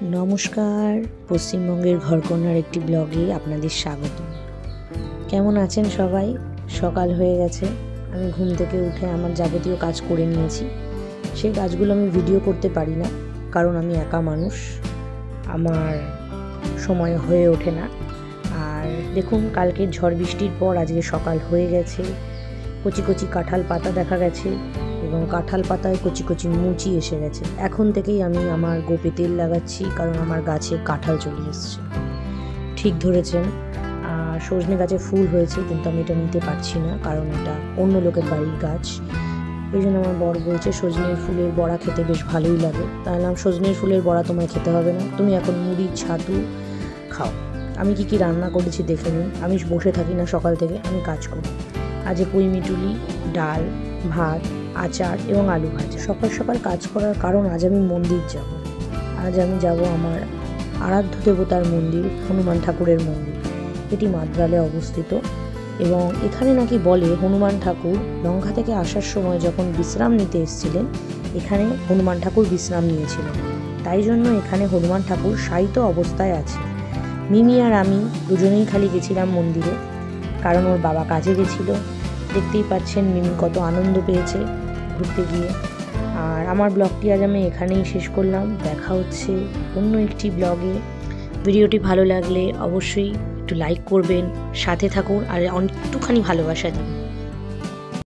নমস্কার, পশ্চিমবঙ্গের ঘরকন্যার একটি ব্লগে আপনাদের স্বাগত। কেমন আছেন সবাই? সকাল হয়ে গেছে, আমি ঘুম থেকে উঠে আমার যাবতীয় কাজ করে নিয়েছি। সেই কাজগুলো আমি ভিডিও করতে পারি না, কারণ আমি একা মানুষ, আমার সময় হয়ে ওঠে না। আর দেখুন, কালকের ঝড় বৃষ্টির পর আজকে সকাল হয়ে গেছে। কচি কচি কাঁঠাল পাতা দেখা গেছে এবং কাঁঠাল পাতায় কচি কচি মুচি এসে গেছে। এখন থেকেই আমি আমার গোপে তেল লাগাচ্ছি, কারণ আমার গাছে কাঁঠাল চলে এসছে। ঠিক ধরেছেন, সজনে গাছে ফুল হয়েছে, কিন্তু আমি এটা নিতে পারছি না, কারণ এটা অন্য লোকের বাড়ির গাছ। এই জন্য আমার বর বলছে সজনের ফুলের বড়া খেতে বেশ ভালোই লাগে। তাহলে সজনের ফুলের বড়া তোমায় খেতে হবে না, তুমি এখন মুড়ি ছাতু খাও। আমি কি রান্না করেছি দেখে নিন। আমি বসে থাকি না সকাল থেকে, আমি কাজ করি। আজ পুঁই মিটুলি, ডাল, ভাত, আচার এবং আলু ভাজা। সকাল সকাল কাজ করার কারণ, আজ আমি মন্দির যাব। আজ আমি যাব আমার আরাধ্য দেবতার মন্দির, হনুমান ঠাকুরের মন্দির। এটি মাদ্রালে অবস্থিত এবং এখানে নাকি বলে হনুমান ঠাকুর লঙ্কা থেকে আসার সময় যখন বিশ্রাম নিতে এসেছিলেন, এখানে হনুমান ঠাকুর বিশ্রাম নিয়েছিলেন। তাই জন্য এখানে হনুমান ঠাকুর শায়িত অবস্থায় আছে। মিমি আর আমি দুজনেই খালি গেছিলাম মন্দিরে, কারণ ওর বাবা কাজে গেছিলো। দেখতেই পাচ্ছেন মিমি কত আনন্দ পেয়েছে ঘুরতে গিয়ে। আর আমার ব্লগটি আজ আমি এখানেই শেষ করলাম। দেখা হচ্ছে অন্য একটি ব্লগে। ভিডিওটি ভালো লাগলে অবশ্যই একটু লাইক করবেন, সাথে থাকুন আর একটুখানি ভালোবাসা দিন।